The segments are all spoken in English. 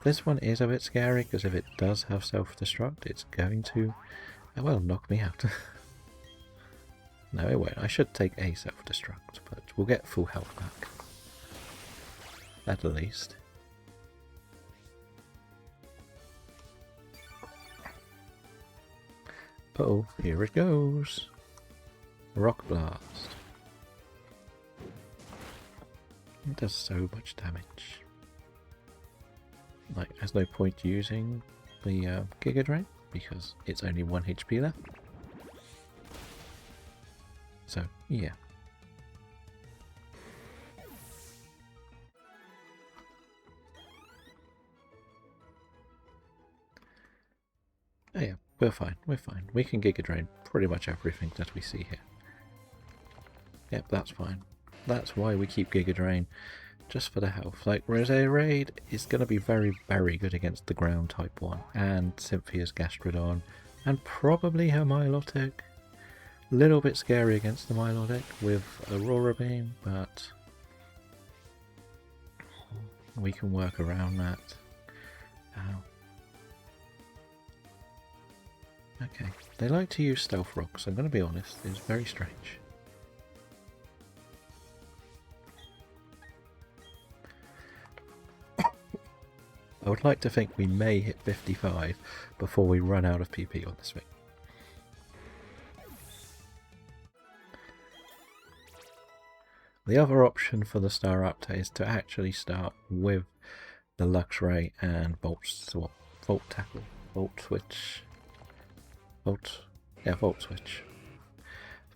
This one is a bit scary because if it does have self-destruct, it's going to, well, knock me out. No, it won't. I should take a self-destruct, but we'll get full health back. At least. Uh-oh, here it goes. Rock Blast. It does so much damage. Like, there's no point using the Giga Drain because it's only 1 HP left. So, yeah. Oh yeah, we're fine, we're fine. We can Giga Drain pretty much everything that we see here. Yep, that's fine. That's why we keep Giga Drain, just for the health. Like, Roserade is going to be very, very good against the ground type one, and Cynthia's Gastrodon, and probably her Milotic. Little bit scary against the Milotic with Aurora Beam, but we can work around that. Ow. Okay, they like to use Stealth Rocks, I'm going to be honest, it's very strange. I would like to think we may hit 55 before we run out of PP on this thing. The other option for the Staraptor is to actually start with the Luxray and Volt Tackle, Volt Switch. Volt Switch.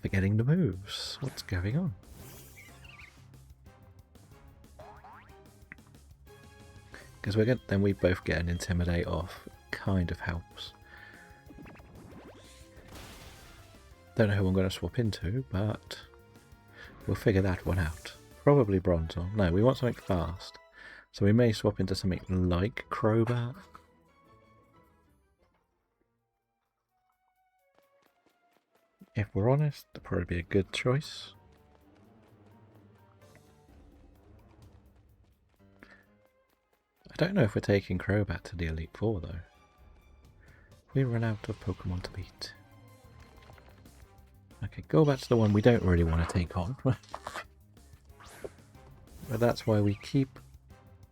Forgetting the moves. What's going on? Because then we both get an Intimidate off. Kind of helps. Don't know who I'm going to swap into, but we'll figure that one out. Probably Bronzong. No, we want something fast. So we may swap into something like Crobat. If we're honest, that'd probably be a good choice. I don't know if we're taking Crobat to the Elite Four though. We run out of Pokemon to beat. Okay, Golbat's the one we don't really want to take on. But that's why we keep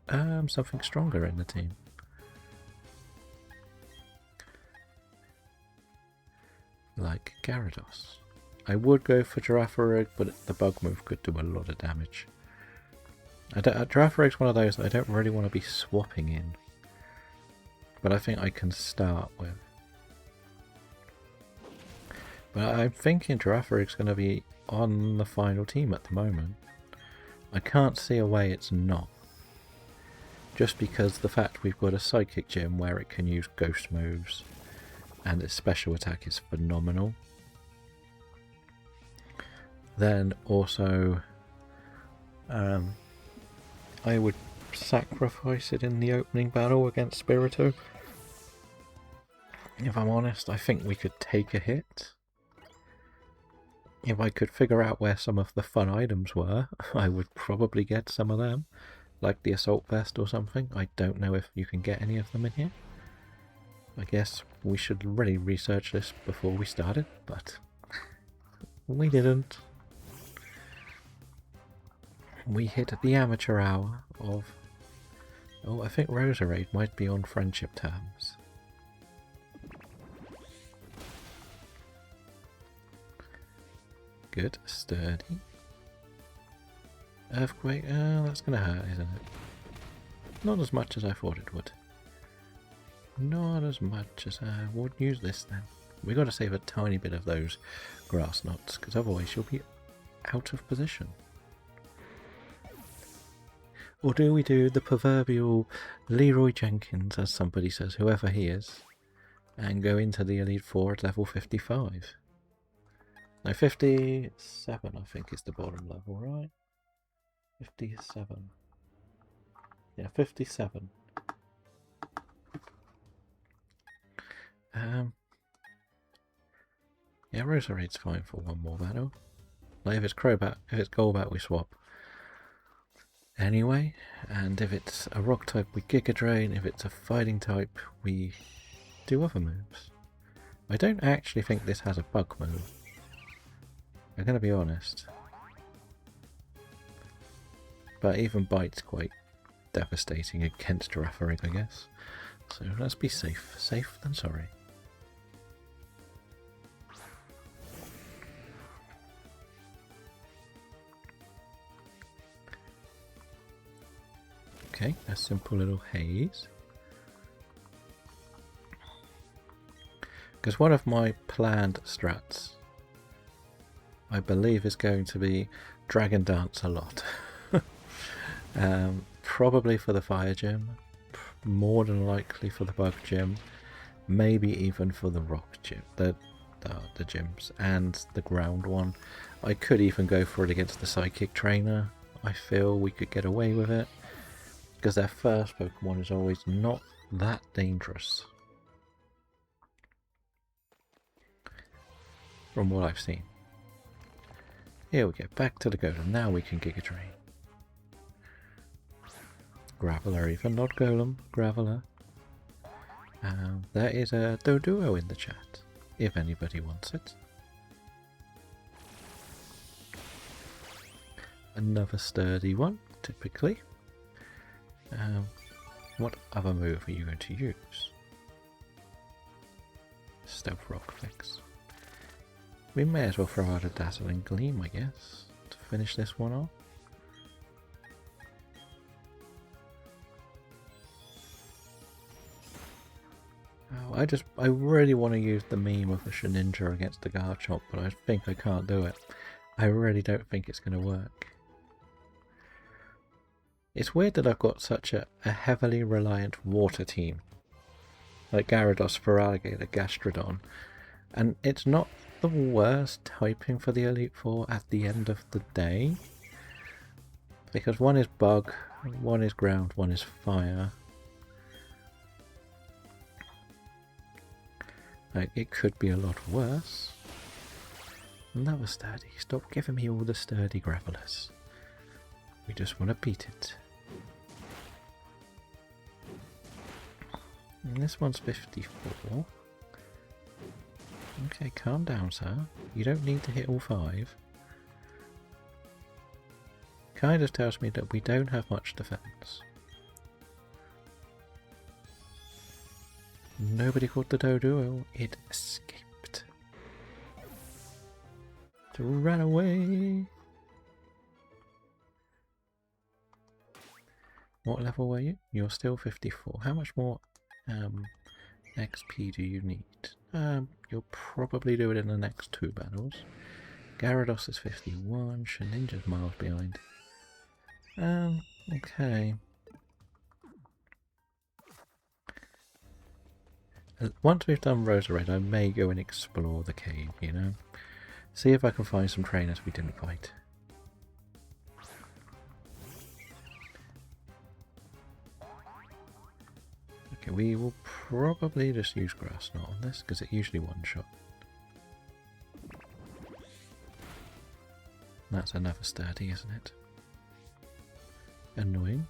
something stronger in the team. Like Gyarados. I would go for Girafarig, but the bug move could do a lot of damage. Girafarig's one of those that I don't really want to be swapping in. But I think I can start with. But I'm thinking Girafarig's going to be on the final team at the moment. I can't see a way it's not. Just because the fact we've got a Psychic Gym where it can use ghost moves. And its special attack is phenomenal. Then also, I would sacrifice it in the opening battle against Spiritomb. If I'm honest, I think we could take a hit. If I could figure out where some of the fun items were, I would probably get some of them. Like the Assault Vest or something. I don't know if you can get any of them in here. I guess we should really research this before we started, but we didn't. We hit the amateur hour of... Oh, I think Roserade might be on friendship terms. Good, sturdy. Earthquake, that's gonna hurt, isn't it? Not as much as I thought it would. Not as much as I would use this then. We got to save a tiny bit of those grass knots, because otherwise you'll be out of position. Or do we do the proverbial Leroy Jenkins, as somebody says, whoever he is, and go into the Elite Four at level 55? No, 57 I think is the bottom level, right? 57. Yeah, 57. Yeah, Roserade's fine for one more battle. Like if it's Golbat, we swap. anyway, and if it's a rock type we Giga Drain, if it's a fighting type we do other moves. I don't actually think this has a bug move. I'm going to be honest. But even Bite's quite devastating against Giraffering, I guess. So let's be safe. Safe than sorry. Okay, a simple little haze. Because one of my planned strats, I believe, is going to be Dragon Dance a lot. Probably for the Fire Gym, more than likely for the Bug Gym, maybe even for the Rock Gym, the gyms, and the Ground one. I could even go for it against the Psychic Trainer. I feel we could get away with it, because their first Pokemon is always not that dangerous. From what I've seen. Here we go, back to the Golem. Now we can Giga Drain. Graveler even, not Golem, Graveler. There is a Doduo in the chat, if anybody wants it. Another sturdy one, typically. What other move are you going to use? Stealth Rock Fix. We may as well throw out a Dazzling Gleam, I guess, to finish this one off. Oh, I really want to use the meme of a Shedinja against the Garchomp, but I think I can't do it. I really don't think it's going to work. It's weird that I've got such a heavily reliant water team. Like Gyarados, Feraligatr, Gastrodon. And it's not the worst typing for the Elite Four at the end of the day. Because one is Bug, one is Ground, one is Fire. Like, it could be a lot worse. Another sturdy. Stop giving me all the sturdy Gravelers. We just want to beat it. And this one's 54. Okay, calm down, sir. You don't need to hit all 5. Kind of tells me that we don't have much defense. Nobody caught the Doduo. It escaped. To run away. What level were you? You're still 54. How much more XP do you need? You'll probably do it in the next 2 battles. Gyarados is 51. Shedinja's miles behind. Okay. Once we've done Roserade, I may go and explore the cave, you know? See if I can find some trainers we didn't fight. Okay, we will probably just use Grass Knot on this, because it usually one-shot. That's another sturdy, isn't it? Annoying,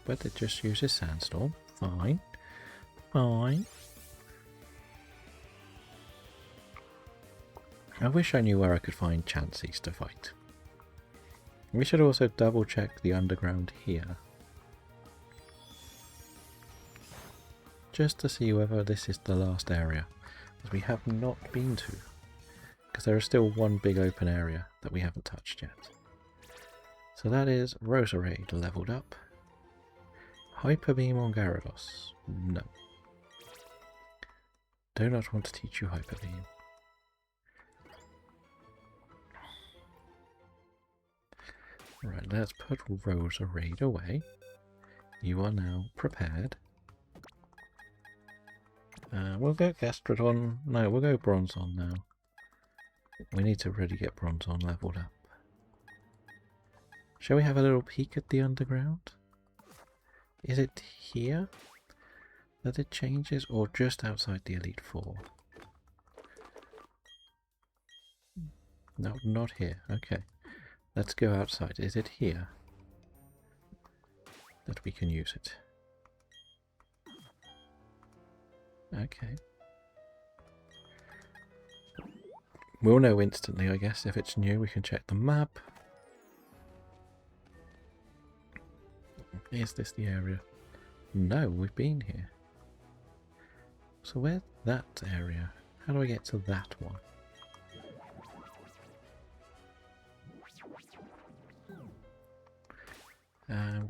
but it just uses Sandstorm. Fine. Fine. I wish I knew where I could find Chanseys to fight. We should also double check the underground here. Just to see whether this is the last area, as we have not been to. Because there is still one big open area that we haven't touched yet. So that is Roserade leveled up. Hyper Beam on Gyarados. No. Do not want to teach you Hyper Beam. Right, let's put Roserade away. You are now prepared. We'll go Gastrodon. No, we'll go Bronzong now. We need to really get Bronzong leveled up. Shall we have a little peek at the underground? Is it here that it changes, or just outside the Elite Four? No, not here. Okay. Let's go outside. Is it here? that we can use it. Okay. We'll know instantly, I guess. If it's new, we can check the map. Is this the area? No, we've been here. So where's that area? How do I get to that one?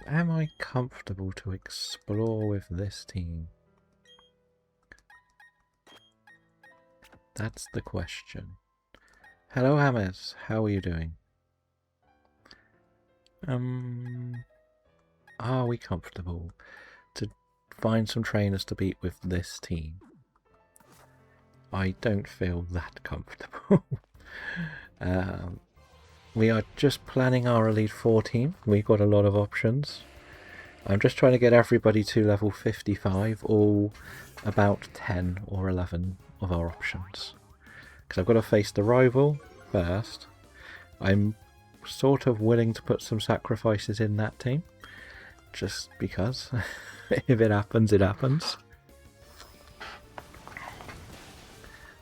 Am I comfortable to explore with this team? That's the question. Hello, Hammers. How are you doing? Are we comfortable to find some trainers to beat with this team? I don't feel that comfortable. We are just planning our Elite 4 team. We've got a lot of options. I'm just trying to get everybody to level 55, all about 10 or 11 of our options. Because I've got to face the rival first. I'm sort of willing to put some sacrifices in that team. Just because. If it happens, it happens.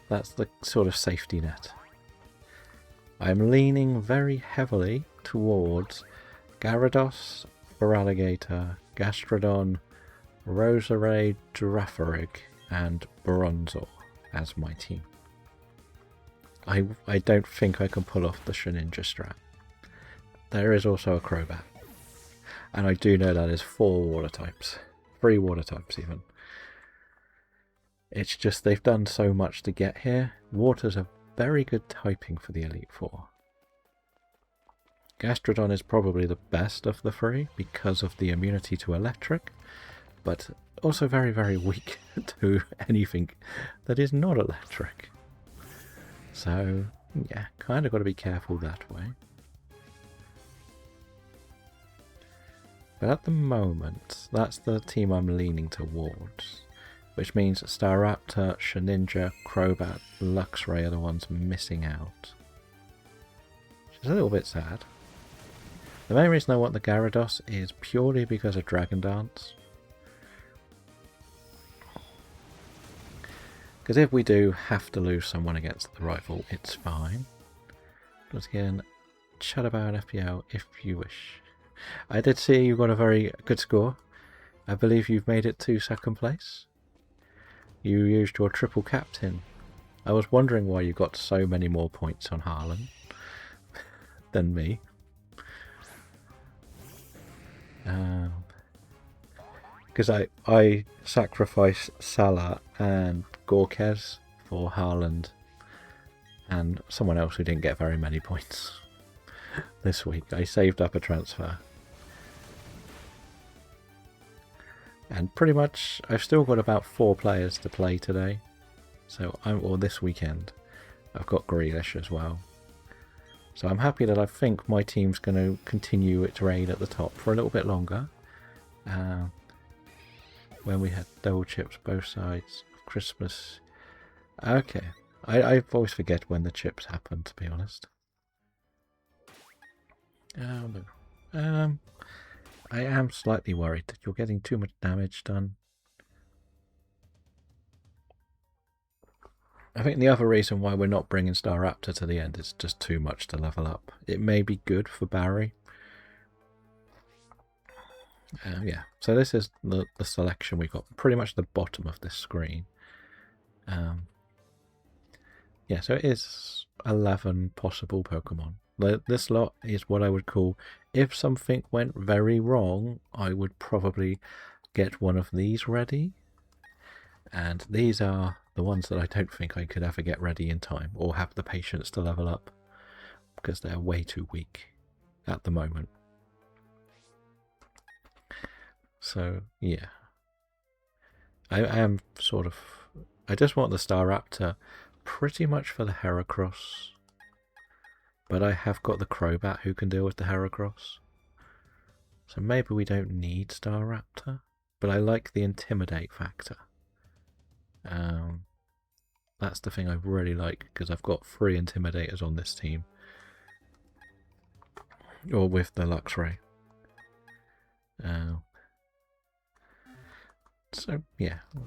That's the sort of safety net. I'm leaning very heavily towards Gyarados, Feraligatr, Gastrodon, Roserade, Girafarig, and Bronzor as my team. I don't think I can pull off the Shedinja strat. There is also a Crobat. And I do know that is 4 water types. 3 water types even. It's just they've done so much to get here. Water's a very good typing for the Elite Four. Gastrodon is probably the best of the 3 because of the immunity to electric, but also very, very weak to anything that is not electric. So, yeah, kind of got to be careful that way. But at the moment, that's the team I'm leaning towards. Which means Staraptor, Shedinja, Crobat, Luxray are the ones missing out. Which is a little bit sad. The main reason I want the Gyarados is purely because of Dragon Dance. Because if we do have to lose someone against the rival, it's fine. But again, chat about an FPL if you wish. I did see you got a very good score. I believe you've made it to 2nd place. You used your triple captain. I was wondering why you got so many more points on Haaland than me. Because I sacrificed Salah and Gorkez for Haaland and someone else who didn't get very many points this week. I saved up a transfer. And pretty much, I've still got about 4 players to play today. So, or this weekend. I've got Grealish as well. So I'm happy that I think my team's going to continue its reign at the top for a little bit longer. When we had double chips both sides of Christmas. Okay. I always forget when the chips happen, to be honest. Oh no. I am slightly worried that you're getting too much damage done. I think the other reason why we're not bringing Staraptor to the end is just too much to level up. It may be good for Barry. Yeah, so this is the selection we've got. Pretty much the bottom of this screen. Yeah, so it is 11 possible Pokemon. This lot is what I would call, if something went very wrong, I would probably get one of these ready. And these are the ones that I don't think I could ever get ready in time or have the patience to level up because they're way too weak at the moment. So, yeah. I am sort of... I just want the Staraptor pretty much for the Heracross. But I have got the Crobat who can deal with the Heracross. So maybe we don't need Staraptor. But I like the Intimidate factor. That's the thing I really like, because I've got 3 Intimidators on this team. Or with the Luxray. So, yeah,